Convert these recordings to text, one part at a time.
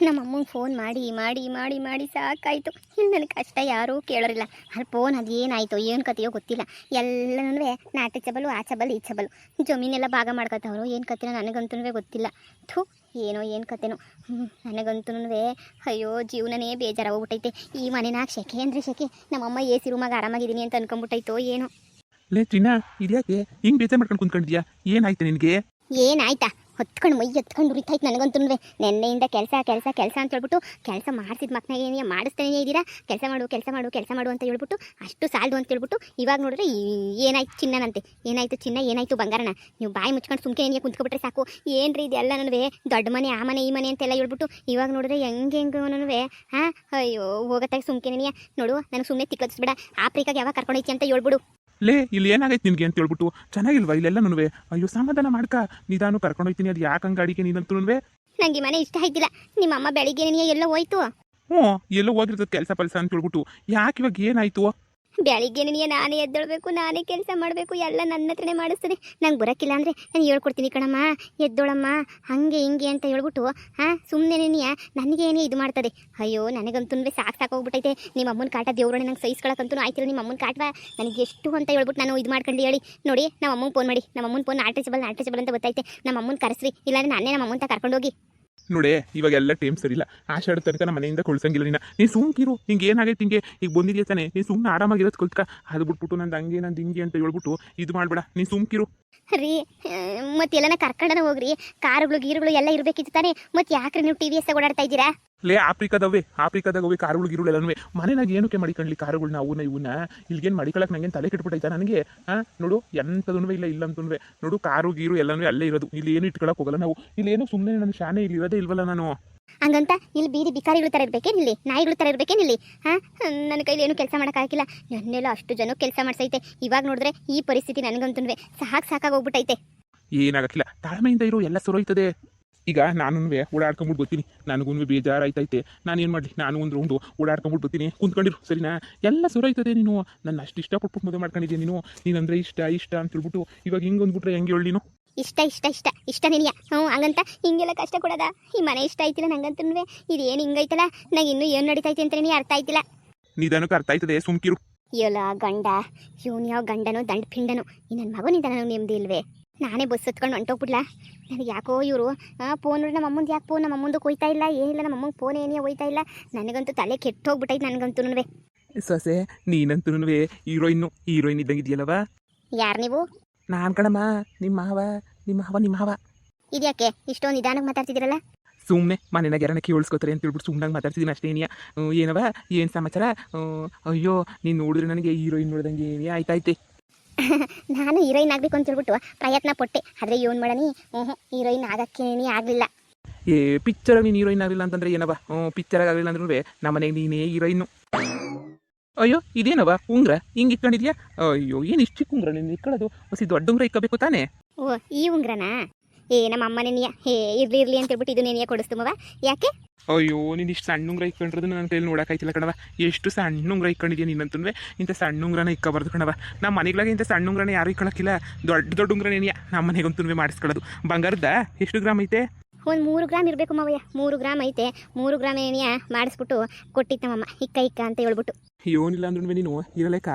ನಮ್ಮ ಅಮ್ಮಂಗೆ ಫೋನ್ ಮಾಡಿ ಮಾಡಿ ಮಾಡಿ ಮಾಡಿ ಸಾಕಾಯಿತು. ಇಲ್ಲಿ ನನಗೆ ಕಷ್ಟ ಯಾರೂ ಕೇಳೋರಿಲ್ಲ. ಅಲ್ಲಿ ಫೋನ್ ಅದು ಏನಾಯಿತು ಏನು ಕತೆಯೋ ಗೊತ್ತಿಲ್ಲ. ಎಲ್ಲನೂ ನಾಟಿ ಚಬಲು ಆ ಚಬಲ್ ಈ ಚಬಲು ಜಮೀನೆಲ್ಲ ಭಾಗ ಮಾಡ್ಕೊತವ್ರು. ಏನು ಕತೆನೋ ನನಗಂತೂ ಗೊತ್ತಿಲ್ಲ. ಥೂ ಏನೋ ಏನು ಕತೆನೋ. ನನಗಂತೂ ಅಯ್ಯೋ ಜೀವನನೇ ಬೇಜಾರಾಗೋಗ್ಬಿಟ್ಟೈತೆ. ಈ ಮನೆನಾಗ ಶೆಕೆ ಅಂದರೆ ಶೆಕೆ. ನಮ್ಮಮ್ಮ ಎ ಸಿ ರೂಮಾಗ ಆರಾಮಾಗಿದ್ದೀನಿ ಅಂತ ಅನ್ಕೊಂಬಿಟ್ಟೈತೋ ಏನೋ. ಲೇ ಚಿನ್ನ ಇದ್ಯಾಕೆ ಹಿಂಗೆ ಬೇಜಾರು ಮಾಡ್ಕೊಂಡು ಕುಂತ್ಕೊಂಡಿದ್ಯಾ? ಏನಾಯ್ತು ನಿನಗೆ? ಏನಾಯ್ತಾ ಹೊತ್ಕೊಂಡು ಮೈ ಎತ್ಕೊಂಡು ಉರಿತಾಯ್ತು ನನಗಂತೂ. ನೆನ್ನೆಯಿಂದ ಕೆಲಸ ಕೆಲಸ ಕೆಲಸ ಅಂತ ಹೇಳ್ಬಿಟ್ಟು ಕೆಲಸ ಮಾಡಿಸಿದ ಮಕ್ಕಳಿಗೆ ಮಾಡಿಸ್ತಾನೇ ಇದ್ದೀರಾ. ಕೆಲಸ ಮಾಡು ಕೆಲಸ ಮಾಡು ಕೆಲಸ ಮಾಡು ಅಂತ ಹೇಳ್ಬಿಟ್ಟು ಅಷ್ಟು ಸಾಲದು ಅಂತ ಹೇಳ್ಬಿಟ್ಟು ಇವಾಗ ನೋಡಿದ್ರೆ ಏನಾಯ್ತು ಚಿನ್ನನಂತೆ. ಏನಾಯ್ತು ಚಿನ್ನ ಏನಾಯ್ತು ಬಂಗಾರನ? ನೀವು ಬಾಯಿ ಮುಚ್ಕೊಂಡು ಸುಮ್ಕೆ ಏನಿಗೆ ಕುಂತ್ಕೊಬಿಟ್ರೆ ಸಾಕು. ಏನ್ರಿ ಇದೆಲ್ಲ ನನವೇ ದೊಡ್ಡ ಮನೆ ಆ ಮನೆ ಈ ಮನೆ ಅಂತೆಲ್ಲ ಹೇಳ್ಬಿಟ್ಟು ಇವಾಗ ನೋಡಿದ್ರೆ ಹೆಂಗೆ ಹಾಂ ಅಯ್ಯೋ ಹೋಗತ್ತಾಗ ಸುಮ್ಕೆನೆಯ ನೋಡು. ನನಗೆ ಸುಮ್ಮನೆ ತಿಕ್ಕಲಿಸ್ಬೇಡ. ಆಫ್ರಿಕಾಗೆ ಯಾವಾಗ ಕರ್ಕೊಂಡೈತಿ ಅಂತ ಹೇಳ್ಬಿಡು. ಲೇ ಇಲ್ಲಿ ಏನಾಗೈತೆ ನಿನಗೆ ಅಂತ ಹೇಳ್ಬಿಟ್ಟು ಚೆನ್ನಾಗಿಲ್ವಾ ಇಲ್ಲೆಲ್ಲ ನನವೇ? ಅಯ್ಯೋ ಸಮಾಧಾನ ಮಾಡ್ಕ, ನಿಧಾನ ಕರ್ಕೊಂಡು ಹೋಗ್ತೀನಿ. ಅದು ಯಾಕೆ ಹಂಗೆ ಅಡಿಗೆ ನೀನಂತೂ ನಂಗೆ ಈ ಮನೆ ಇಷ್ಟ ಆಯ್ತಿಲ್ಲ. ನಿಮ್ಮ ಅಮ್ಮ ಬೆಳಿಗ್ಗೆ ಎಲ್ಲ ಹೋಯ್ತು. ಹ್ಞೂ ಎಲ್ಲೋ ಹೋಗಿರ್ತದೆ ಕೆಲಸ ಪಲ್ಸ ಅಂತ ಹೇಳ್ಬಿಟ್ಟು. ಯಾಕೆ ಇವಾಗ ಏನಾಯ್ತು? ಬೆಳಿಗ್ಗೆ ನಾನೇ ಎದ್ದೊಳ್ಬೇಕು, ನಾನೇ ಕೆಲಸ ಮಾಡಬೇಕು, ಎಲ್ಲ ನನ್ನ ಹತ್ರನೇ ಮಾಡಿಸ್ತದೆ. ನಂಗೆ ಬರೋಕ್ಕಿಲ್ಲ ಅಂದರೆ ನಾನು ಹೇಳ್ಕೊಡ್ತೀನಿ ಕಣಮ್ಮ, ಎದ್ದೋಳಮ್ಮ ಹಂಗೆ ಹಿಂಗೆ ಅಂತ ಹೇಳ್ಬಿಟ್ಟು ಸುಮ್ಮನೆ ನನಗೆ ಏನೇ ಇದು ಮಾಡ್ತದೆ. ಅಯ್ಯೋ ನನಗಂತೂ ಸಾಕಾಗೋಗ್ಬಿಟ್ಟೈತೆ. ನಿಮ್ಮ ಅಮ್ಮನ ಕಾಟ ದೇವ್ರನ್ನ ನಂಗೆ ಸಹಿಸ್ಕೊಳಕ್ಕಂತೂ ಆಯ್ತಿಲ್ಲ. ನಿಮ್ಮ ಅಮ್ಮನ ಕಾಟವ ನನಗೆ ಎಷ್ಟು ಅಂತ ಹೇಳ್ಬಿಟ್ಟು ನಾನು ಇದು ಮಾಡ್ಕೊಂಡು ಹೇಳಿ ನೋಡಿ. ನಮ್ಮ ಅಮ್ಮಂಗೆ ಫೋನ್ ಮಾಡಿ. ನಮ್ಮ ಅಮ್ಮನ ಫೋನ್ ನಾಟಚಬಲ್ ಅಂತ ಗೊತ್ತೈತೆ. ನಮ್ಮ ಅಮ್ಮನ ಕರೆಸ್ರಿ, ಇಲ್ಲಾಂದ್ರೆ ನಾನೇ ನಮ್ಮ ಅಮ್ಮನ ಕರ್ಕೊಂಡೋಗಿ. ನೋಡೇ ಇವಾಗೆಲ್ಲ ಟೈಮ್ ಸರಿ ಇಲ್ಲ. ಆಷಾಢ ತನಕ ನಮ್ಮ ಮನೆಯಿಂದ ಕೊಳ್ಸಂಗಿಲ್ಲ. ನೀನು ಸುಮ್ಕಿರು. ಹಿಂಗೆ ಏನಾಗೈತೆ ಹಿಂಗೆ ಈಗ ಬಂದಿದ್ಯಾ ತಾನೆ, ನೀನು ಸುಮ್ಮನೆ ಆರಾಮಾಗಿರೋದು ಕಲ್ತ್ಕ. ಅದು ಬಿಟ್ಬಿಟ್ಟು ನಂದು ಹಂಗೆ ನಂದು ಹಿಂಗೆ ಅಂತ ಹೇಳ್ಬಿಟ್ಟು ಇದು ಮಾಡಬೇಡ. ನೀನು ಸುಮ್ಕಿರು ರೀ. ಮತ್ತೆ ಎಲ್ಲನ ಕರ್ಕೊಂಡನ ಹೋಗ್ರಿ. ಕಾರುಗಳು ಗೀರುಗಳು ಎಲ್ಲ ಇರಬೇಕಿತ್ತು ತಾನೆ. ಮತ್ತೆ ಯಾಕ್ರಿ ನೀವು ಟಿ ವಿ ಎಸ್ ಓಡಾಡ್ತಾ ಇದ್ದೀರಾ? ಲೇ ಆಫ್ರಿಕಾದವೇ ಕಾರುಗಳು ಗಿರುಗಳು ಎಲ್ಲನೂ ಮನೆನಾಗ ಏನಕ್ಕೆ ಮಡಿಕಣ್ಲಿ ಕಾರುಗಳನ್ನ ಇವನ್ನ ಇಲ್ಗೇನು ಮಡಿಕೊಳಕ್ಕೆ ನಂಗೇನು ತಲೆ ಕೆಟ್ಬಿಟ್ಟೈತಾ ನನಗೆ? ನೋಡು ಎಂಥದೂ ಇಲ್ಲ ಅಂತಂದ್ರೆ ನೋಡು ಕಾರು ಗೀರು ಎಲ್ಲನೂ ಅಲ್ಲೇ ಇರೋದು. ಇಲ್ಲಿ ಏನು ಇಟ್ಕೊಳಕ್ಕೆ ಹೋಗಲ್ಲ ನಾವು. ಇಲ್ಲಿ ಏನು ಸುಮ್ಮನೆ ನನ್ನ ಶಾನೆ ಇಲ್ಲಿ ಇರೋದೇ ಇಲ್ವಲ್ಲ ನಾನು. ಹಂಗಂತ ಇಲ್ಲಿ ಬೀದಿ ಬಿಕಾರಿಗಳು ಥರ ಇರಬೇಕೇನಿಲ್ಲಿ, ನಾಯಿಗಳು ಥರ ಇರಬೇಕೇನಿಲ್ಲಿ? ನನ್ನ ಕೈಲಿ ಏನು ಕೆಲಸ ಮಾಡೋಕ್ಕಾಗಿಲ್ಲ. ನನ್ನೆಲ್ಲ ಅಷ್ಟು ಜನ ಕೆಲಸ ಮಾಡ್ಸೈತೆ. ಇವಾಗ ನೋಡಿದ್ರೆ ಈ ಪರಿಸ್ಥಿತಿ ನನಗಂತೂ ಸಾಕಾಗೋಗ್ಬಿಟ್ಟೈತೆ. ಏನಾಗಕ್ಕಿಲ್ಲ, ತಾಳ್ಮೆಯಿಂದ ಇರೋ, ಎಲ್ಲ ಸರೋಯ್ತದೆ. ಈಗ ನಾನು ಓಡಾಡ್ಕೊಂಬಿಟ್ಟು ಬರ್ತೀನಿ. ನನಗೂ ಬೇಜಾರಾಯ್ತೈತೆ. ನಾನೇನು ಮಾಡಲಿ? ನಾನು ಒಂದು ರೌಂಡು ಓಡಾಡ್ಕೊಂಬಿಟ್ಟು ಬರ್ತೀನಿ. ಕುಂತ್ಕೊಂಡಿರು ಸರಿನಾ? ಎಲ್ಲ ಸರೋಯ್ತದೆ. ನೀನು ನನ್ನ ಅಷ್ಟು ಇಷ್ಟಪಟ್ಟು ಮದುವೆ ಮಾಡ್ಕೊಂಡಿದ್ಯಾ. ನೀನಂದ್ರೆ ಇಷ್ಟ ಅಂತ ಹೇಳ್ಬಿಟ್ಟು ಇವಾಗ ಹಿಂಗೆ ಅಂದ್ಬಿಟ್ರೆ ಹೆಂಗೆ ಹೇಳಿ ನೀನು? ಇಷ್ಟ ನಿನಗೆ? ಹಂಗಂತ ಹಿಂಗೆಲ್ಲ ಕಷ್ಟ ಕೊಡೋದ? ಈ ಮನೆ ಇಷ್ಟ ಆಯ್ತಿಲ್ಲ ನಂಗಂತೂ. ಇದೇನು ಹಿಂಗೈತಲ್ಲ, ನಂಗೆ ಇನ್ನೂ ಏನು ನಡೀತೈತೆ ಅಂತ ಅರ್ಥ ಆಯ್ತಿಲ್ಲ. ನಿಧಾನಕ್ಕೆ ಅರ್ಥ ಆಯ್ತದೆ, ಸುಮ್ಕಿರು. ಎಲ್ಲ ಗಂಡ ಇವನು ಯಾವ ಗಂಡನೋ ದಂಡ ಪಿಂಡನೋ. ಈ ನನ್ನ ಮಗನಿಂದ ನನಗೆ ನೆಮ್ಮದಿ ಇಲ್ವೇ? ನಾನೇ ಬಸ್ ಹತ್ಕೊಂಡು ಹೊಂಟೋಗ್ಬಿಡ್ಲಾ? ನನಗೆ ಯಾಕೋ ಇವರು ಫೋನ್ ನೋಡಿ ನಮ್ಮ ಅಮ್ಮಂದು ಯಾಕೆ ಫೋನ್ ನಮ್ಮ ಅಮ್ಮಂದು ಹೋಯ್ತಾ ಇಲ್ಲ, ಏನಿಲ್ಲ ನಮ್ಮ ಅಮ್ಮಂಗೆ ಫೋನ್ ಏನೇ ಹೋಯ್ತಾ ಇಲ್ಲ. ನನಗಂತೂ ತಲೆ ಕೆಟ್ಟೋಗ್ಬಿಟ್ಟೈತೆ ನನಗಂತೂ. ಸೊಸೆ ನೀನಂತೂ ಹೀರೋಯಿನ್ ಇದ್ದಂಗಿದ್ಯಲ್ಲವ? ಯಾರು ನೀವು? ನಾನು ಕಣಮ್ಮ, ನಿಮ್ಮ ಮಾವ. ಇದ್ಯಾಕೆ ಇಷ್ಟೊಂದು ನಿಧಾನಕ್ಕೆ ಮಾತಾಡ್ತಿದ್ದೀರಲ್ಲ? ಸುಮ್ಮನೆ ಮನೆಯಾಗ ಯಾರನ್ನ ಕೇಳಿಸ್ಕೋತಾರೆ ಅಂತ ಹೇಳ್ಬಿಟ್ಟು ಸುಮ್ಮನೆ ಮಾತಾಡ್ತಿದ್ದೀನಿ ಅಷ್ಟೇ. ಏನವ ಏನು ಸಮಾಚಾರ? ಅಯ್ಯೋ ನೀನು ನೋಡಿದ್ರೆ ನನಗೆ ಹೀರೋಯಿನ್ ನೋಡ್ದಂಗೆ ಏನೇ ಆಯ್ತಾಯ್ತೆ. ನಾನು ಹೀರೋಯಿನ್ ಆಗಬೇಕು ಅಂತ ಹೇಳ್ಬಿಟ್ಟು ಪ್ರಯತ್ನ ಪಟ್ಟೆ. ಆದರೆ ಏನು ಮಾಡನಿ, ಹೀರೋಯಿನ್ ಆಗಕ್ಕೇನೇ ಆಗಲಿಲ್ಲ. ಪಿಕ್ಚರಾಗ ನೀನು ಹೀರೋಯಿನ್ ಆಗಲಿಲ್ಲ ಅಂತಂದ್ರೆ ಏನವ? ಪಿಕ್ಚರಾಗ ಆಗಲಿಲ್ಲ ಅಂದ್ರೂ ನಮ್ಮ ಮನೆಗೆ ನೀನೇ ಹೀರೋಯಿನ್ನು. ಅಯ್ಯೋ ಇದೇನವ ಉಂಗ್ರ ಹಿಂಗೆ ಇಟ್ಕೊಂಡಿದ್ಯಾ? ಅಯ್ಯೋ ಏನು ಇಷ್ಟು ಚಿಕ್ಕ ಉಂಗ್ರ ನೀನು ಇಟ್ಕೊಳ್ಳೋದು? ಹೊಸಿ ದೊಡ್ಡ ಉಂಗ್ರ ಇಕ್ಕಬೇಕು ತಾನೇ? ಓ ಈ ಉಂಗ್ರನಾ? ನಮ್ಮ ಅಮ್ಮನೇ ಇರ್ಲಿ ಅಂತ ಹೇಳ್ಬಿಟ್ಟು ಇದು ನೇನಿಯ ಕೊಡಿಸ್ತುಮವ. ಯಾಕೆ? ಅಯ್ಯೋ ನೀನು ಇಷ್ಟು ಸಣ್ಣ ಉಂಗ್ರ ಇಕ್ಕೊಂಡಿರೋದು ನನ್ನ ಕೈಯಲ್ಲಿ ನೋಡೋಕ್ಕಾಯ್ತಿಲ್ಲ ಕಣವ. ಎಷ್ಟು ಸಣ್ಣ ಉಂಗ್ರ ಇಕ್ಕೊಂಡಿದ್ಯಾ ನೀನಂತೂ? ಇಂಥ ಸಣ್ಣ ಉಂಗ್ರನ ಇಕ್ಕಬಾರ್ದು ಕಣವ. ನಮ್ಮ ಮನೆಗಳಾಗ ಇಂಥ ಸಣ್ಣ ಉಂಗ್ರನ ಯಾರು ಇಕ್ಕೊಳಕ್ಕಿಲ್ಲ. ದೊಡ್ಡ ಉಂಗ್ರನೇನಿಯ ನಮ್ಮ ಮನೆಗಂತೂ ಮಾಡಿಸ್ಕೊಳ್ಳೋದು. ಬಂಗಾರದ ಎಷ್ಟು ಗ್ರಾಮ್ ಐತೆ? ಒಂದು 3 ಗ್ರಾಮ್ ಇರಬೇಕು ಮಾವಯ್ಯ. 3 ಗ್ರಾಮ್ ಐತೆ. 3 ಗ್ರಾಮ್ ಏನಿಯ ಮಾಡಿಸ್ಬಿಟ್ಟು ಕೊಟ್ಟಿತ್ತು ನಮ್ಮಮ್ಮ. ಇಕ್ಕ ಅಂತ ಹೇಳ್ಬಿಟ್ಟು. ಏನಿಲ್ಲ ಅಂದ್ರೂ ನೀನು ಇರಲೇಕ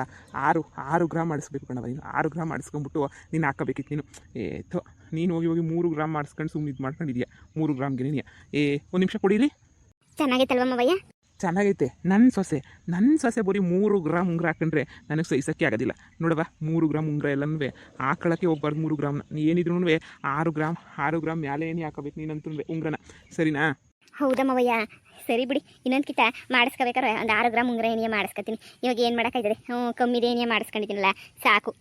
6 ಗ್ರಾಮ್ ಮಾಡಿಸ್ಬೇಕು ಕಣವ. ನೀನು 6 ಗ್ರಾಮ್ ಮಾಡಿಸ್ಕೊಂಬಿಟ್ಟು ನೀನು ಹಾಕಬೇಕಿತ್ತು. ನೀನು ಹೋಗಿ 3 ಗ್ರಾಮ್ ಮಾಡಿಸ್ಕೊಂಡು ಸುಮ್ಮನೆ ಇದು ಮಾಡ್ಕೊಂಡಿದ್ಯಾ. 3 ಗ್ರಾಮ್ಗೆ ನೀನು ಒಂದು ನಿಮಿಷ ಕೊಡಿರಿ. ಚೆನ್ನಾಗೈತಲ್ವ ಮಾವಯ್ಯ? ಚೆನ್ನಾಗೈತೆ. ನನ್ನ ಸೊಸೆ ಬರೀ 3 ಗ್ರಾಮ್ ಉಂಗ್ರ ಹಾಕೊಂಡ್ರೆ ನನಗೆ ಸಹಿಸೋಕ್ಕೆ ಆಗೋದಿಲ್ಲ ನೋಡವ. 3 ಗ್ರಾಮ್ ಉಂಗ್ರ ಎಲ್ಲನೂ ಹಾಕೊಳ್ಳೋಕ್ಕೆ ಹೋಗ್ಬಾರ್ದು. 3 ಗ್ರಾಮ್ನ ನೀ ಏನಿದ್ರು 6 ಗ್ರಾಮ್ ಮ್ಯಾಲೆ ಏನೇ ಹಾಕೋಬೇಕು ನೀನಂತೂ ಉಂಗ್ರನ, ಸರಿನಾ? ಹೌದಾ ಮಾವಯ್ಯ? ಸರಿ ಬಿಡಿ. ಇನ್ನೊಂದು ಕಿತ ಮಾಡಿಸ್ಕೋಬೇಕಾರೆ ಒಂದು 6 ಗ್ರಾಮ್ ಉಂಗ್ರ ಏನಿಯ ಮಾಡಿಸ್ಕೊತೀನಿ. ಇವಾಗ ಏನು ಮಾಡೋಕ್ಕಾಯ್ತದೆ? ಕಮ್ಮಿದೆ ಏನಿಯ ಮಾಡಿಸ್ಕೊಂಡಿದ್ದೀನಲ್ಲ ಸಾಕು.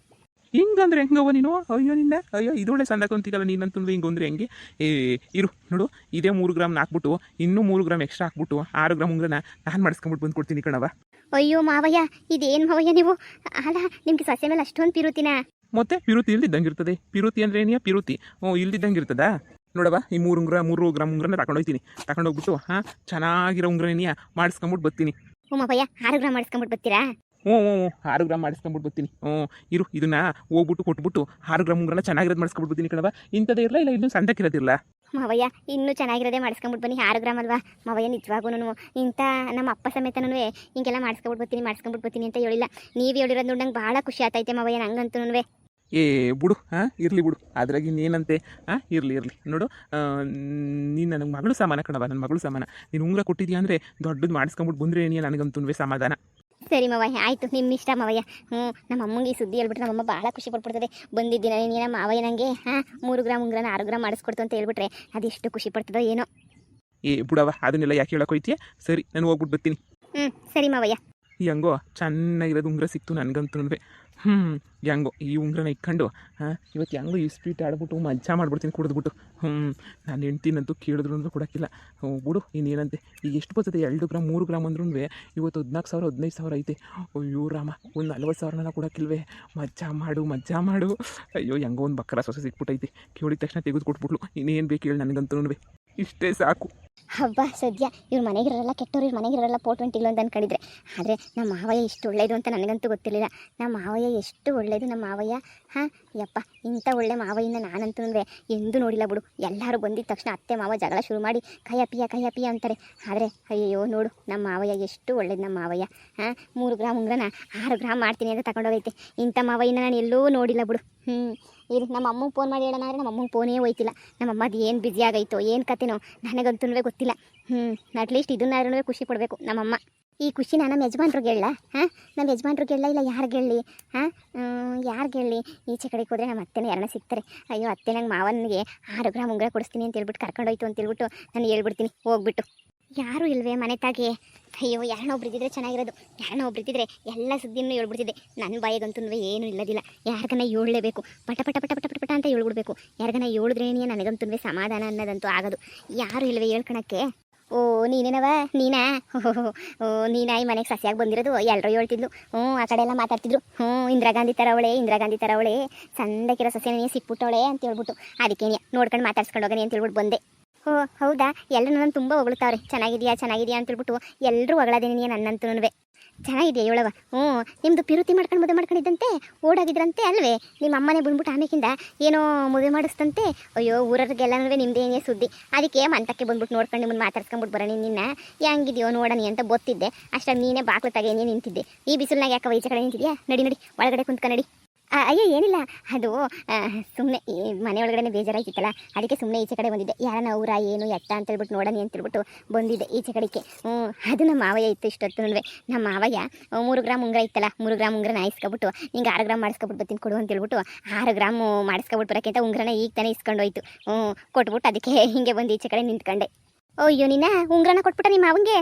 ಹಿಂಗಂದ್ರೆ ಹೆಂಗವ ನೀನು? ಅಯ್ಯೋ ಇದೊಳ್ಳೆ ಸಂದಕೊಂತೀಗಲ್ಲ ನೀನಂತೂ. ಹಿಂಗಂದ್ರೆ ಹೆಂಗೆ? ಇರು ನೋಡು, ಇದೇ 3 ಗ್ರಾಮ್ ಹಾಕ್ಬಿಟ್ಟು ಇನ್ನೂ 3 ಗ್ರಾಮ್ ಎಕ್ಸ್ಟ್ರಾ ಹಾಕ್ಬಿಟ್ಟು 6 ಗ್ರಾಮ್ ಉಂಗ್ರನ ನಾನು ಮಾಡಿಸ್ಕೊಂಬಿಟ್ಟು ಬಂದು ಕೊಡ್ತೀನಿ ಕಣವ. ಅಯ್ಯೋ ಮಾವಯ್ಯ ಇದೇನು ಮಾವಯ್ಯ ನೀವು? ಅಲ್ಲ ನಿಮ್ಗೆ ಸಸ್ಯ ಮೇಲೆ ಅಷ್ಟೊಂದು ಪಿರುತಿನ? ಮತ್ತೆ ಪಿರುತಿ ಇಲ್ದಿದ್ದಂಗಿರ್ತದೆ. ಪಿರುತಿ ಅಂದ್ರೆ ಏನಿಯ? ಪಿರುತಿ ಇಲ್ದಿದ್ದಂಗೆ ಇರ್ತದಾ? ನೋಡವ ಈ 3 ಗ್ರಾಮ್ ಉಂಗ್ರನ ತಗೊಂಡೋಗ್ಬಿಟ್ಟು ಚೆನ್ನಾಗಿರೋ ಉಂಗ್ರನೇನಿಯ ಮಾಡಿಸ್ಕೊಂಬಿಟ್ಟು ಬರ್ತೀನಿ. ಮಾವಯ್ಯ 6 ಗ್ರಾಮ್ ಮಾಡಿಸ್ಕೊಂಬಿಟ್ಟು ಬರ್ತೀರಾ? ಹ್ಞೂ 6 ಗ್ರಾಮ್ ಮಾಡಿಸ್ಕೊಂಬಿಟ್ಟು ಬರ್ತೀನಿ. ಇರು ಇದನ್ನ ಹೋಗ್ಬಿಟ್ಟು ಕೊಟ್ಬಿಟ್ಟು 6 ಗ್ರಾಮ್ ಉಂಗ್ರನ ಚೆನ್ನಾಗಿರೋದು ಮಾಡಿಸ್ಕೊಂಬಿಟ್ಟು ಬರ್ತೀನಿ ಕಣವ. ಇಂಥದ್ದೇ ಇರಲ್ಲ, ಇಲ್ಲ ಇನ್ನೂ ಸಂದಕ್ಕಿರೋದಿಲ್ಲ. ಮಾವಯ್ಯ ಇನ್ನೂ ಚೆನ್ನಾಗಿರೋದೇ ಮಾಡಿಸ್ಕೊಂಬಿಟ್ಟು ಬನ್ನಿ 6 ಗ್ರಾಮ್ ಅಲ್ವಾ ಮಾವಯ್ಯ. ನಿಜವಾಗೂ ಇಂಥ ನಮ್ಮ ಅಪ್ಪ ಸಮೇತನೂ ಹಿಂಗೆಲ್ಲ ಮಾಡಿಸ್ಕೊಂಬಿಟ್ಟು ಬರ್ತೀನಿ ಅಂತ ಹೇಳಿಲ್ಲ. ನೀವು ಹೇಳಿರೋದು ನೋಡಿ ನಂಗೆ ಭಾಳ ಖುಷಿ ಆತೈತೆ ಮಾವಯ್ಯ. ನಂಗಂತೂ ಏ ಬಿಡು ಇರಲಿ ಬಿಡು, ಅದ್ರಾಗ ಇನ್ನೇನಂತೆ ಇರಲಿ ನೋಡು. ನೀನು ನನಗೆ ಮಗಳು ಸಮಾನ ಕಣವ, ನನ್ನ ಮಗಳು ಸಮಾನ. ನೀನು ಉಂಗ್ರ ಕೊಟ್ಟಿದ್ಯಾ ಅಂದರೆ ದೊಡ್ಡದು ಮಾಡಿಸ್ಕೊಂಬಿಟ್ಟು ಬಂದರೆ ನೀನು ನನಗಂತೂ ಸಮಾಧಾನ. ಸರಿ ಮಾವಯ್ಯ, ಆಯಿತು, ನಿಮ್ಮ ಇಷ್ಟ ಮಾವಯ್ಯ. ನಮ್ಮ ಅಮ್ಮಂಗೆ ಈ ಸುದ್ದಿ ಹೇಳ್ಬಿಟ್ರೆ ನಮ್ಮಮ್ಮ ಭಾಳ ಖುಷಿ ಪಡ್ಬಿಡ್ತದೆ. ಬಂದಿದ್ದೀನ ನೀನು ಮಾವಯ್ಯ ನನಗೆ 3 ಗ್ರಾಮ್ ಉಂಗ್ರನ 6 ಗ್ರಾಮ್ ಮಾಡಿಸ್ಕೊಡ್ತು ಅಂತ ಹೇಳ್ಬಿಟ್ರೆ ಅದೆಷ್ಟು ಖುಷಿ ಪಡ್ತದೋ ಏನೋ. ಏ ಬಿಡವ, ಅದನ್ನೆಲ್ಲ ಯಾಕೆ ಹೇಳಕ್ಕೆ ಹೋಯ್ತೀಯ? ಸರಿ, ನಾನು ಹೋಗ್ಬಿಟ್ಟು ಬರ್ತೀನಿ. ಸರಿ ಮಾವಯ್ಯ. ಹೆಂಗೋ ಚೆನ್ನಾಗಿರೋದು ಉಂಗ್ರ ಸಿಕ್ತು ನನಗಂತೂ. ಹೆಂಗೋ ಈ ಉಂಗ್ರನ ಇಕ್ಕೊಂಡು ಇವತ್ತು ಹೆಂಗೋ ಈ ಸ್ವೀಟ್ ಆಡ್ಬಿಟ್ಟು ಮಜಾ ಮಾಡ್ಬಿಡ್ತೀನಿ ಕುಡಿದ್ಬಿಟ್ಟು. ನಾನು ಹೆಂಡ್ತಿನಂತೂ ಕೇಳಿದ್ರು ಕೊಡೋಕ್ಕಿಲ್ಲ. ಬಿಡು ಇನ್ನೇನಂತೆ. ಈಗ ಎಷ್ಟು ಬರ್ತದೆ 2 ಗ್ರಾಮ್ 3 ಗ್ರಾಮ್ ಅಂದ್ರೂ ಇವತ್ತು 14,000 15,000 ಐತೆ. ಅಯ್ಯೋ ರಾಮ, ಒಂದು 40,000 ಕೊಡೋಕ್ಕಿಲ್ವೇ? ಮಜಾ ಮಾಡು. ಅಯ್ಯೋ ಹೆಂಗೋ ಒಂದು ಬಕ್ಕರ ಸೊಸೆ ಸಿಕ್ಬಿಟ್ಟೈತೆ. ಕೇಳಿದ ತಕ್ಷಣ ತೆಗೆದು ಕೊಟ್ಬಿಟ್ಲು. ಇನ್ನೇನು ಬೇಕು ಹೇಳಿ ನನಗಂತೂ ಇಷ್ಟೇ ಸಾಕು. ಹಬ್ಬ ಸದ್ಯ ಇವ್ರ ಮನೆಗಿರೋಲ್ಲ ಕೆಟ್ಟವ್ರು, ಇವ್ರ ಮನೆಗಿರೋಲ್ಲ ಪೋಟ್ವೆಂಟಿಲ್ಲ ಅಂತ ಅಂದ್ಕೊಂಡಿದ್ರೆ. ಆದರೆ ನಮ್ಮ ಮಾವಯ್ಯ ಇಷ್ಟು ಒಳ್ಳೇದು ಅಂತ ನನಗಂತೂ ಗೊತ್ತಿರಲಿಲ್ಲ. ನಮ್ಮ ಮಾವಯ್ಯ ಎಷ್ಟು ಒಳ್ಳೇದು ನಮ್ಮ ಮಾವಯ್ಯ. ಯಪ್ಪ, ಇಂಥ ಒಳ್ಳೆ ಮಾವಯ್ಯನ ನಾನಂತೂ ಎಂದೂ ನೋಡಿಲ್ಲ ಬಿಡು. ಎಲ್ಲರೂ ಬಂದಿದ್ದ ತಕ್ಷಣ ಅತ್ತೆ ಮಾವ ಜಗಳ ಶುರು ಮಾಡಿ ಕೈಯಪ್ಪಿಯ ಅಂತಾರೆ. ಆದರೆ ಅಯ್ಯೋ ನೋಡು ನಮ್ಮ ಮಾವಯ್ಯ ಎಷ್ಟು ಒಳ್ಳೇದು ನಮ್ಮ ಮಾವಯ್ಯ. 3 ಗ್ರಾಮ್ ಉಂಗ್ರನ 6 ಗ್ರಾಮ್ ಮಾಡ್ತೀನಿ ಅಂತ ತಗೊಂಡೋಗೈತೆ. ಇಂಥ ಮಾವಯ್ಯನ ನಾನು ಎಲ್ಲೂ ನೋಡಿಲ್ಲ ಬಿಡು. ಇಲ್ಲಿ ನಮ್ಮ ಅಮ್ಮಗೆ ಫೋನ್ ಮಾಡಿ ಹೇಳೋಣ ಅಂದರೆ ನಮ್ಮ ಅಮ್ಮಗೆ ಫೋನೇ ಹೋಯ್ತಿಲ್ಲ. ನಮ್ಮ ಅದು ಏನು ಬ್ಯುಸಿ ಆಗೈತೋ ಏನು ಕತೆನೋ ನನಗಂತೂ ಗೊತ್ತಿಲ್ಲ. ಅಟ್ಲೀಸ್ಟ್ ಇದನ್ನಾದ್ರೂ ಖುಷಿ ಪಡಬೇಕು ನಮ್ಮಮ್ಮ. ಈ ಖುಷಿನ ನಮ್ಮ ಯಜಮಾನ್ರಿಗೆ ಹೇಳ. ನಮ್ಮ ಯಜಮಾನ್ರಿಗೆ ಹೇಳ, ಇಲ್ಲ ಯಾರಿಗೆ ಹೇಳಿ? ಯಾರಿಗೆ ಹೇಳಿ? ಈಚೆ ಕಡೆಗೆ ಹೋದರೆ ನಮ್ಮ ಅತ್ತೆನೇ ಯಾರನ್ನ ಸಿಗ್ತಾರೆ. ಅಯ್ಯೋ ಅತ್ತೆ ನಂಗೆ ಮಾವನಿಗೆ 6 ಗ್ರಾಮ್ ಉಂಗ್ರ ಕೊಡಿಸ್ತೀನಿ ಅಂತ ಹೇಳ್ಬಿಟ್ಟು ಕರ್ಕೊಂಡೋಯ್ತು ಅಂತ ಹೇಳ್ಬಿಟ್ಟು ನಾನು ಹೇಳ್ಬಿಡ್ತೀನಿ ಹೋಗ್ಬಿಟ್ಟು. ಯಾರೂ ಇಲ್ವೇ ಮನೆ ತಾಗೆ? ಅಯ್ಯೋ ಯಾರನ್ನ ಒಬ್ರು ಇದ್ದಿದ್ರೆ ಚೆನ್ನಾಗಿರೋದು. ಯಾರನ್ನ ಒಬ್ರು ಇದ್ದಿದ್ರೆ ಎಲ್ಲ ಸುದ್ದಿನೂ ಹೇಳ್ಬಿಡ್ತಿದ್ದೆ. ನನ್ನ ಬಾಯಿಗಂತೂ ಏನೂ ಇಲ್ಲದಿಲ್ಲ. ಯಾರಿಗನ್ನ ಹೇಳಲೇಬೇಕು, ಪಟ ಅಂತ ಹೇಳ್ಬಿಡ್ಬೇಕು. ಯಾರಿಗನ್ನ ಹೇಳಿದ್ರೇನೇ ನನಗಂತೂ ಸಮಾಧಾನ ಅನ್ನೋದಂತೂ ಆಗೋದು. ಯಾರು ಇಲ್ವೇ ಹೇಳ್ಕೊಳಕ್ಕೆ? ಓ ನೀನೇನವ ನೀನಾ? ಓ ನೀನಾ ಈ ಮನೆಗೆ ಸಸ್ಯಾಗಿ ಬಂದಿರೋದು? ಎಲ್ಲರೂ ಹೇಳ್ತಿದ್ಲು. ಆ ಕಡೆ ಎಲ್ಲ ಮಾತಾಡ್ತಿದ್ರು. ಇಂದಿರಾ ಗಾಂಧಿ ಥರ ಅವಳೆ ಸಂದಕ್ಕಿರೋ ಸಸ್ಯನೇ ಸಿಕ್ಬಿಟ್ಟವಳೆ ಅಂತ ಹೇಳ್ಬಿಟ್ಟು ಅದಕ್ಕೇನೆ ನೋಡ್ಕೊಂಡು ಮಾತಾಡ್ಸ್ಕೊಂಡು ಹೋಗನಿ ಅಂತ ಹೇಳ್ಬಿಟ್ಟು ಬಂದೆ. ಓ ಹೌದಾ? ಎಲ್ಲರೂ ನನ್ನ ತುಂಬ ಹೊಗಳ್ತಾವ್ರೆ. ಚೆನ್ನಾಗಿದೆಯಾ ಅಂತ ಹೇಳ್ಬಿಟ್ಟು ಎಲ್ಲರೂ ಹೊಗಳೋದೇನೆ ನನ್ನಂತೂ. ಚೆನ್ನಾಗಿದೆಯಾ ಹೇಳವ? ನಿಮ್ಮದು ಪಿರುತಿ ಮಾಡ್ಕೊಂಡಿದ್ದಂತೆ ಓಡಾಗಿದ್ರಂತೆ ಅಲ್ವೇ? ನಿಮ್ಮ ಅಮ್ಮನೇ ಬಂದ್ಬಿಟ್ಟು ಆಮೇಕಿಂದ ಏನೋ ಮದುವೆ ಮಾಡಿಸ್ತಂತೆ. ಅಯ್ಯೋ ಊರವ್ರಿಗೆಲ್ಲನೂ ನಿಮ್ಮದೇನೇ ಸುದ್ದಿ. ಅದಕ್ಕೆ ಮಂತಕ್ಕೆ ಬಂದ್ಬಿಟ್ಟು ನೋಡ್ಕೊಂಡು ನಿಮ್ಮನ್ನು ಮಾತಾಡ್ಸ್ಕೊಂಬಿಟ್ಟು ಬರೋಣ. ನಿನ್ನ ಹೆಂಗಿದೆಯೋ ನೋಡೋಣ ಅಂತ ಗೊತ್ತಿದ್ದೆ. ಅಷ್ಟಾಗಿ ನೀನೇ ಬಾಕ್ಲು ತಗೇನೇ ನಿಂತಿದ್ದೆ. ಈ ಬಿಸಿಲ್ನಾಗ ಯಾಕೆ ಈಚೆ ಕಡೆ ನಿಂತಿದ್ಯಾ? ನಡಿ ಒಳಗಡೆ ಕುಂತ್ಕ ನಡಿ. ಅಯ್ಯೋ ಏನಿಲ್ಲ, ಅದು ಸುಮ್ಮನೆ ಈ ಮನೆ ಒಳಗಡೆ ಬೇಜಾರಾಯ್ತಿತ್ತಲ್ಲ, ಅದಕ್ಕೆ ಸುಮ್ಮನೆ ಈಚೆ ಕಡೆ ಬಂದಿದ್ದೆ. ಯಾರನ್ನ ಅವರ ಏನು ಎತ್ತ ಅಂತ ಹೇಳ್ಬಿಟ್ಟು ನೋಡೋಣ ಅಂತ ಹೇಳ್ಬಿಟ್ಟು ಬಂದಿದ್ದೆ ಈಚೆ ಕಡೆಗೆ. ಅದು ನಮ್ಮ ಮಾವಯ್ಯ ಇತ್ತು ಇಷ್ಟೊತ್ತು. ನಮ್ಮ ಮಾವಯ್ಯ 3 ಗ್ರಾಮ್ ಉಂಗ್ರ ಇತ್ತಲ್ಲ, 3 ಗ್ರಾಮ್ ಉಂಗ್ರನ ಇಸ್ಕೊಬಿಟ್ಟು ನಿಂಗೆ 6 ಗ್ರಾಮ್ ಮಾಡಿಸ್ಕೊಬಿಟ್ಟು ಬರ್ತೀನಿ ಕೊಡು ಅಂತ ಹೇಳ್ಬಿಟ್ಟು 6 ಗ್ರಾಮ್ ಮಾಡಿಸ್ಕೊಬಿಟ್ಟು ಬರೋಕ್ಕಿಂತ ಉಂಗ್ರನ ಈಗ ತಾನೇ ಇಸ್ಕೊಂಡು ಹೋಯ್ತು. ಕೊಟ್ಬಿಟ್ಟು ಅದಕ್ಕೆ ಹಿಂಗೆ ಬಂದು ಈಚೆ ಕಡೆ ನಿಂತ್ಕೊಂಡೆ. ಅಯ್ಯೋ ನಿನ್ನ ಉಂಗ್ರನ ಕೊಟ್ಬಿಟ್ಟ ನಿಮ್ಮ ಮಾವಂಗೆ?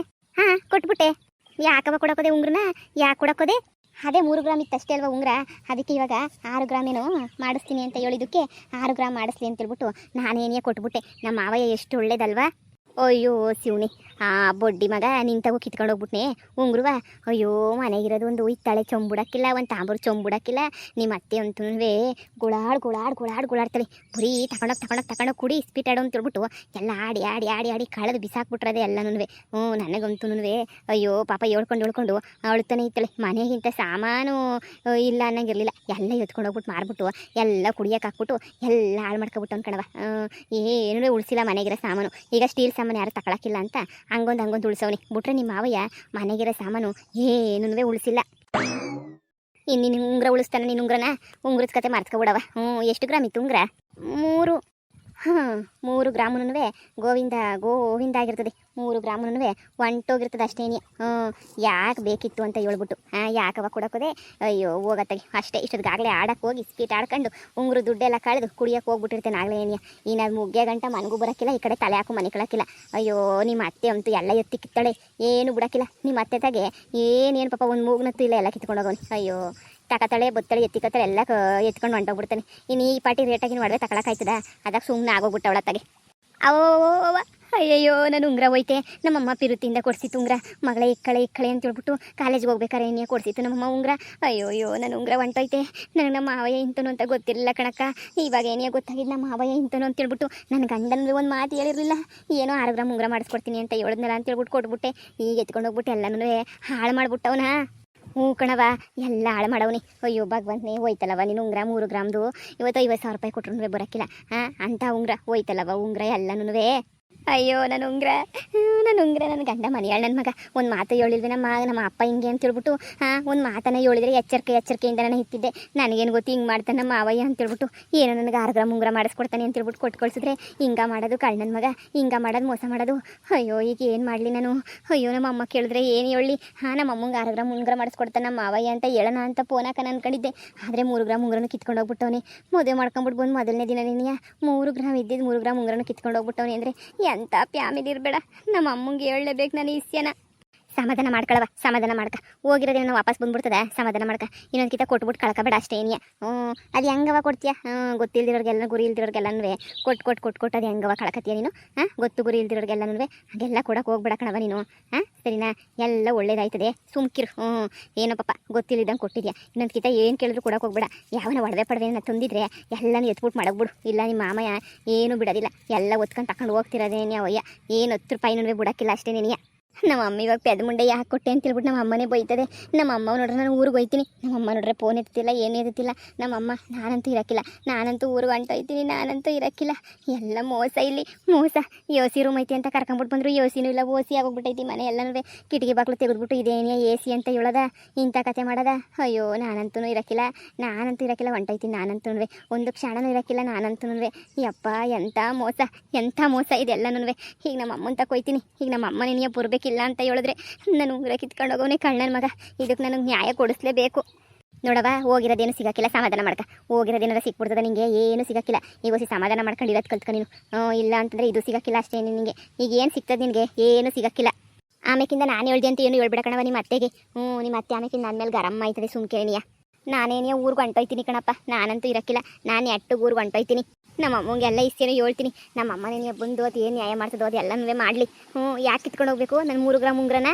ಕೊಟ್ಬಿಟ್ಟೆ. ಯಾಕವ ಕೊಡೋಕೋದೆ ಉಂಗ್ರನ? ಯಾಕೆ ಕೊಡೋಕೋದೆ? ಅದೇ 3 ಗ್ರಾಮ್ ಇತ್ತು ಅಷ್ಟೇ ಅಲ್ವಾ ಉಂಗ್ರ. ಅದಕ್ಕೆ ಇವಾಗ 6 ಗ್ರಾಮ್ ಏನೋ ಮಾಡಿಸ್ತೀನಿ ಅಂತ ಹೇಳಿದ್ದಕ್ಕೆ 6 ಗ್ರಾಮ್ ಮಾಡಿಸ್ಲಿ ಅಂತ ಹೇಳ್ಬಿಟ್ಟು ನಾನೇನೇ ಕೊಟ್ಬಿಟ್ಟೆ. ನಮ್ಮ ಮಾವಯ್ಯ ಎಷ್ಟು ಒಳ್ಳೇದಲ್ವಾ? ಅಯ್ಯೋ ಶಿವನಿ, ಆ ಬೊಡ್ಡಿ ಮಗ ನಿಂತಾಗೂ ಕಿತ್ಕೊಂಡು ಹೋಗ್ಬಿಟ್ನೆ ಉಂಗ್ರುವ. ಅಯ್ಯೋ ಮನೆಗಿರೋದು ಒಂದು ಇತ್ತಾಳೆ ಚೊಂಬುಡಕ್ಕಿಲ್ಲ, ಒಂದು ತಾಂಬೂರು ಚೊಂಬುಡಕ್ಕಿಲ್ಲ. ನಿಮ್ಮ ಅತ್ತೆ ಅಂತೂ ಗುಳಾಡ್ತಾಳೆ. ಬರೀ ತಗೊಂಡೋಗಿ ಕುಡಿ ಸ್ಪೀಟ್ ಆಡೋ ಅಂತ ಹೇಳ್ಬಿಟ್ಟು ಎಲ್ಲ ಆಡಿ ಕಳೆದು ಬಿಸಾಕ್ಬಿಟ್ರದೆ ಎಲ್ಲನೂ. ನನಗಂತೂ ಅಯ್ಯೋ ಪಾಪ ಹೇಳ್ಕೊಂಡು ಅಳ್ತಾನೆ ಇತ್ತಾಳೆ. ಮನೆಗಿಂತ ಸಾಮಾನು ಇಲ್ಲ ಅನ್ನಂಗಿರಲಿಲ್ಲ. ಎಲ್ಲ ಎತ್ಕೊಂಡು ಹೋಗ್ಬಿಟ್ಟು ಮಾರ್ಬಿಟ್ಟು ಎಲ್ಲ ಕುಡಿಯೋಕೆ ಹಾಕ್ಬಿಟ್ಟು ಎಲ್ಲ ಹಾಳು ಮಾಡ್ಕೊಬಿಟ್ಟು ಅನ್ಕಣವ. ಏನೂ ಉಳಿಸಿಲ್ಲ ಮನೆಗಿರೋ ಸಾಮಾನು. ಈಗ ಸ್ಟೀಲ್ ಸಾಮಾನು ಯಾರು ತಗೊಳಕ್ಕಿಲ್ಲ ಅಂತ ಹಂಗೊಂದು ಉಳಿಸವನಿ ಬಿಟ್ರೆ ನಿಮ್ಮ ಮಾವಯ್ಯ ಮನೆಗಿರೋ ಸಾಮಾನು ಏನೂ ಉಳಿಸಿಲ್ಲ. ನೀನು ಉಂಗ್ರ ಉಳಿಸ್ತಾನೆ. ನೀನು ಉಂಗ್ರದ ಕತೆ ಮರ್ತ್ಕೊಬಿಡವ. ಎಷ್ಟು ಗ್ರಾಮ್ ಇತ್ತು ಉಂಗ್ರ? 3 ಗ್ರಾಮುನು ಗೋವಿಂದ ಆಗಿರ್ತದೆ. 3 ಗ್ರಾಮುನು ಹೊಂಟೋಗಿರ್ತದೆ ಅಷ್ಟೇನಿ. ಯಾಕೆ ಬೇಕಿತ್ತು ಅಂತ ಹೇಳ್ಬಿಟ್ಟು ಯಾಕವ ಕೊಡೋಕೋದೆ? ಅಯ್ಯೋ ಹೋಗತ್ತಾಗಿ ಅಷ್ಟೇ. ಇಷ್ಟೊತ್ತಿಗಾಗಲೇ ಆಡಕ್ಕೆ ಹೋಗಿ ಸ್ಪೀಟ್ ಆಡ್ಕೊಂಡು ಉಂಗ್ರ ದುಡ್ಡೆಲ್ಲ ಕಳೆದು ಕುಡಿಯೋಕೆ ಹೋಗ್ಬಿಟ್ಟಿರ್ತೇನೆ ಆಗಲೇ ಏನಿಯ. ಇನ್ನು ಮುಗ್ಗೆ ಗಂಟ ಮನಗೂ ಬರೋಕ್ಕಿಲ್ಲ, ಈ ಕಡೆ ತಲೆ ಹಾಕು ಮನೆ ಕಳಕ್ಕಿಲ್ಲ. ಅಯ್ಯೋ ನಿಮ್ಮ ಅತ್ತೆ ಅಂತೂ ಎಲ್ಲ ಎತ್ತಿ ಕಿತ್ತಾಳೆ, ಏನು ಬಿಡೋಕ್ಕಿಲ್ಲ. ನಿಮ್ಮ ಅತ್ತೆ ತಾಗೆ ಏನೇನು ಪಾಪ ಒಂದು ಮೂಗ್ನತ್ತು ಇಲ್ಲ, ಎಲ್ಲ ಕಿತ್ಕೊಂಡು ಹೋಗೋನಿ. ಅಯ್ಯೋ ತಕತಾಳೆ ಬತ್ತಾಳೆ ಎತ್ತಿಕತ್ತಾಳೆ ಎಲ್ಲ ಎತ್ಕೊಂಡು ಹೊಂಟೋಗ್ಬಿಡ್ತಾನೆ. ಇನ್ನು ಈ ಪಾಟಿ ರೇಟಾಗಿ ಮಾಡಿದ್ರೆ ತಗೊಳಕಾಯ್ತದ? ಅದಕ್ಕೆ ಸುಮ್ಮನೆ ಆಗೋಗ್ಬಿಟ್ಟವಳತ್ತಾಗೆ. ಅವೋ ಅಯ್ಯಯ್ಯೋ ನಾನು ಉಂಗ್ರ ಹೋಯ್ತೆ. ನಮ್ಮಮ್ಮ ಪಿರುತಿಯಿಂದ ಕೊಡಿಸಿತ್ತು ಉಂಗ್ರ. ಮಗಳೇ ಇಕ್ಕಳೆ ಅಂತ ಹೇಳ್ಬಿಟ್ಟು ಕಾಲೇಜ್ಗೆ ಹೋಗ್ಬೇಕಾರೆ ಏನೇ ಕೊಡಿಸಿತ್ತು ನಮ್ಮಮ್ಮ ಉಂಗ್ರ. ಅಯ್ಯೋ ನಾನು ಉಂಗ್ರ ಹೊಂಟೋಯ್ತೆ. ನನಗೆ ನಮ್ಮ ಮಾವಯ್ಯ ಇಂತನು ಅಂತ ಗೊತ್ತಿರಲಿಲ್ಲ ಕಣಕ್ಕ. ಇವಾಗ ಏನೇ ಗೊತ್ತಾಗಿದ್ದು ನಮ್ಮ ಮಾವಯ್ಯ ಇಂತನು ಅಂತ ಹೇಳ್ಬಿಟ್ಟು ನನ್ನ ಗಂಡನ ಒಂದು ಮಾತು ಹೇಳಿರಲಿಲ್ಲ. ಏನೋ 6 ಗ್ರಾಮ್ ಉಂಗ್ರ ಮಾಡಿಸ್ಕೊಡ್ತೀನಿ ಅಂತ ಹೇಳಿದ್ನಲ್ಲ ಅಂತ ಹೇಳ್ಬಿಟ್ಟು ಕೊಟ್ಬಿಟ್ಟೆ. ಈಗ ಎತ್ಕೊಂಡು ಹೋಗ್ಬಿಟ್ಟು ಎಲ್ಲನೂ ಹಾಳು ಮಾಡ್ಬಿಟ್ಟವನ. ಹ್ಞೂ ಕಣವ ಎಲ್ಲ ಹಾಳು ಮಾಡವನಿ. ಅಯ್ಯೋ ಭಗವಂತನೇ ಹೋಯ್ತಲ್ಲವ ನೀನು ಉಂಗ್ರ 3 ಗ್ರಾಮ್ದು ಇವತ್ತು 50,000 ರೂಪಾಯಿ ಕೊಟ್ರು ಬರೋಕ್ಕಿಲ್ಲ. ಅಂಥ ಉಂಗ್ರ ಹೋಯ್ತಲ್ಲವ ಉಂಗ್ರ ಎಲ್ಲನೂ. ಅಯ್ಯೋ ನನ್ನ ಉಂಗ್ರ ನನ್ನ ಗಂಡ ಮನೆಯಾಳ ನನ್ನ ಮಗ ಒಂದು ಮಾತು ಹೇಳಿಲ್ವಿ ನಮ್ಮ ಅಪ್ಪ ಹಿಂಗೆ ಅಂತ ಹೇಳ್ಬಿಟ್ಟು ಒಂದು ಮಾತನ್ನ ಹೇಳಿದ್ರೆ ಎಚ್ಚರಿಕೆಯಿಂದ ನಾನು ಇತ್ತಿದ್ದೆ. ನನಗೇನು ಗೊತ್ತು ಹಿಂಗೆ ಮಾಡ್ತಾನೆ ನಮ್ಮ ಮಾವಯ್ಯ ಅಂತೇಳ್ಬಿಟ್ಟು ಏನೋ ನನಗೆ 6 ಗ್ರಾಮ್ ಉಂಗ್ರ ಮಾಡಿಸ್ಕೊಡ್ತಾನೆ ಅಂತೇಳ್ಬಿಟ್ಟು ಕೊಟ್ಟು ಕಳಿಸಿದ್ರೆ ಹಿಂಗೆ ಮಾಡೋದು ನನ್ನ ಮಗ, ಹಿಂಗೆ ಮಾಡೋದು ಮೋಸ ಮಾಡೋದು. ಅಯ್ಯೋ ಈಗ ಏನು ಮಾಡಲಿ ನಾನು? ಅಯ್ಯೋ ನಮ್ಮ ಅಮ್ಮ ಕೇಳಿದ್ರೆ ಏನು ಹೇಳಿ? ನಮ್ಮ ಅಮ್ಮಂಗೆ 6 ಗ್ರಾಮ್ ಉಂಗ್ರ ಮಾಡಿಸ್ಕೊಡ್ತಾನೆ ನಮ್ಮ ಮಾವಯ್ಯ ಅಂತ ಹೇಳೋಣ ಅಂತ ಫೋನ್ ಹಾಕೋಣ ಅನ್ಕೊಂಡಿದ್ದೆ. ಆದರೆ 3 ಗ್ರಾಮ್ ಉಂಗ್ರನೂ ಕಿತ್ಕೊಂಡು ಹೋಗ್ಬಿಟ್ಟವನೆ. ಮದುವೆ ಮಾಡ್ಕೊಂಬಿಟ್ಟು ಬಂದು ಮೊದಲನೇ ದಿನ ನೀನು 3 ಗ್ರಾಮ್ ಇದ್ದಿದ್ದು 3 ಗ್ರಾಮ್ ಉಂಗ್ರನೂ ಕಿತ್ಕೊಂಡು ಹೋಗ್ಬಿಟ್ಟವನೆ ಅಂದರೆ ಎಂಥ ಫ್ಯಾಮಿಲಿ ಇರಬೇಡ. ನಮ್ಮ ಅಮ್ಮಂಗೆ ಹೇಳಲೇಬೇಕು ನಾನು ಈ ವಿಷಯನ. ಸಮಾಧಾನ ಮಾಡ್ಕ ಹೋಗಿರೋದೇನೋ ವಾಪಸ್ ಬಂದ್ಬಿಡ್ತದೆ. ಸಮಾಧಾನ ಮಾಡ್ಕ ಇನ್ನೊಂದು ಕಿತ ಕೊಟ್ಬಿಟ್ಟು ಕಳ್ಕೊಬೇಡ ಅಷ್ಟೇ ಏನಿಯ. ಅದು ಹೆಂಗವ ಕೊಡ್ತೀಯ? ಗೊತ್ತಿಲ್ದಿರೋರಿಗೆಲ್ಲ ಗುರಿ ಇಲ್ದಿರೋರಿಗೆಲ್ಲನೂ ಕೊಟ್ಟು ಅದು ಹೆಂಗವ ಕಳ್ಕತ್ತೀಯ ನೀನು? ಗೊತ್ತು ಗುರಿ ಇಲ್ದಿರೋರಿಗೆಲ್ಲನೂ ಹಾಗೆಲ್ಲ ಕೊಡೋಕೆ ಹೋಗ್ಬೇಡ ಕಣವ ನೀನು. ಸರಿನಾ? ಎಲ್ಲ ಒಳ್ಳೇದಾಯ್ತದೆ, ಸುಮ್ಕಿರು. ಏನೋ ಪಾಪ ಗೊತ್ತಿಲ್ಲದಂಗೆ ಕೊಟ್ಟಿದ್ಯಾ. ಇನ್ನೊಂದು ಕಿತ ಏನು ಕೇಳಿದ್ರು ಕೊಡೋಕೆ ಹೋಗ್ಬೇಡ. ಯಾವನ ಒಡವೆ ತಂದಿದ್ರೆ ಎಲ್ಲನೂ ಎತ್ಬಿಟ್ಟು ಮಾಡಕ್ಬಿಡು. ಇಲ್ಲ ನಿಮ್ಮ ಮಾಮಯ್ಯ ಏನು ಬಿಡೋದಿಲ್ಲ, ಎಲ್ಲ ಒತ್ಕೊಂಡು ತಗೊಂಡು ಹೋಗ್ತಿರೋದೇನೇ ಅವಯ್ಯ. ಏನು 10 ರೂಪಾಯಿನೂ ಬಿಡೋಕ್ಕಿಲ್ಲ ಅಷ್ಟೇ ನೀನಿಯ. ನಮ್ಮ ಅಮ್ಮ ಇವಾಗ ಪೆದ ಮುಂಡೆ ಯಾಕೆ ಕೊಟ್ಟೆ ಅಂತ ಹೇಳ್ಬಿಟ್ಟು ನಮ್ಮ ಅಮ್ಮನೇ ಬೈತದೆ. ನಮ್ಮ ಅಮ್ಮ ನೋಡ್ರೆ ನಾನು ಊರಿಗೆ ಹೋಯ್ತೀನಿ, ನಮ್ಮ ಅಮ್ಮ ನೋಡ್ರೆ ಫೋನ್ ಎತ್ತಿಲ್ಲ, ಏನು ಎತ್ತಿಲ್ಲ. ನಮ್ಮ ಅಮ್ಮ ನಾನಂತೂ ಇರೋಕ್ಕಿಲ್ಲ, ನಾನಂತೂ ಊರಿಗೆ ಹೊಂಟೋಯ್ತೀನಿ, ನಾನಂತೂ ಇರೋಕ್ಕಿಲ್ಲ. ಎಲ್ಲ ಮೋಸ ಇಲ್ಲಿ ಮೋಸ. ಯೋಸಿ ರೂಮ್ ಐತಿ ಅಂತ ಕರ್ಕೊಂಬಿಟ್ಟು ಬಂದರು, ಯೋಸಿನೂ ಇಲ್ಲ, ಓಸಿ ಆಗೋಗ್ಬಿಟ್ಟೈತಿ ಮನೆ ಎಲ್ಲನೂ. ಕಿಟಕಿ ಬಾಕ್ಲು ತೆಗೆದ್ಬಿಟ್ಟು ಇದೇನೇ ಎ ಸಿ ಅಂತ ಹೇಳೋದ, ಇಂಥ ಕತೆ ಮಾಡೋದ. ಅಯ್ಯೋ ನಾನಂತೂ ಇರೋಕ್ಕಿಲ್ಲ ಹೊಂಟೈತೀನಿ. ನಾನಂತೂ ಒಂದು ಕ್ಷಣನೂ ಇರೋಕ್ಕಿಲ್ಲ ನಾನಂತೂ. ಯಪ್ಪ ಎಂಥ ಮೋಸ ಇದೆಲ್ಲನೂ. ಈಗ ನಮ್ಮ ಅಮ್ಮನ ತಕೊಯ್ತೀನಿ. ಈಗ ನಮ್ಮ ಅಮ್ಮ ನಿನಗೆ ಬರಬೇಕಿಲ್ಲ ಅಂತ ಹೇಳಿದ್ರೆ ನಾನು ಉಂಗುರ ಕಿತ್ಕೊಂಡು ಹೋಗೋನೆ ಕಳ್ಳನ ಮಗ. ಇದಕ್ಕೆ ನನಗೆ ನ್ಯಾಯ ಕೊಡಿಸ್ಲೇಬೇಕು. ನೋಡವ, ಹೋಗಿರೋದೇನು ಸಿಗಕ್ಕಿಲ್ಲ, ಸಮಾಧಾನ ಮಾಡ್ಕ. ಹೋಗಿರೋದೇನಾರ ಸಿಕ್ಬಿಡ್ತದೆ ನಿಂಗೆ, ಏನು ಸಿಗಕ್ಕಿಲ್ಲ. ಈಗ ಹೊಸಿ ಸಮಾಧಾನ ಮಾಡ್ಕೊಂಡು ಇರೋದು ಕಲ್ತ್ಕ ನೀನು. ಇಲ್ಲ ಅಂತಂದರೆ ಇದು ಸಿಗಕ್ಕಿಲ್ಲ ಅಷ್ಟೇ ನಿನಗೆ. ಈಗ ಏನು ಸಿಗ್ತದೆ ನಿನಗೆ? ಏನು ಸಿಗಕ್ಕಿಲ್ಲ. ಆಮೇಕಿಂದ ನಾನು ಹೇಳ್ದೆ ಅಂತ ಏನು ಹೇಳ್ಬಿಡ ಕಣವ ನಿಮ್ಮ ಅತ್ತೆಗೆ. ನಿಮ್ಮ ಅತ್ತೆ ಆಮೇಕಿಂದ ನನ್ನ ಮೇಲೆ ಗರಮ್ಮ ಆಯ್ತದೆ. ಸುಮ್ಕೇನಿಯ ನಾನೇನೇ ಊರಿಗೆ ಹೊಂಟೋಯ್ತೀನಿ ಕಣಪ್ಪ, ನಾನಂತೂ ಇರೋಕ್ಕಿಲ್ಲ. ನಾನು ಎಟ್ಟು ಊರಿಗೆ ಹೊಂಟೋಯ್ತೀನಿ. ನಮ್ಮ ಅಮ್ಮಂಗೆಲ್ಲ ಇಷ್ಟೇನೋ ಹೇಳ್ತೀನಿ. ನಮ್ಮ ಅಮ್ಮ ನೀನು ಬಂದು ಅದು ಏನು ನ್ಯಾಯ ಮಾಡ್ತದೋ ಅದು ಎಲ್ಲನೂ ಮಾಡಲಿ. ಯಾಕೆ ಕಿತ್ಕೊಂಡು ಹೋಗ್ಬೇಕು ನನ್ನ 3 ಗ್ರಾಮ್ ಉಂಗ್ರನ?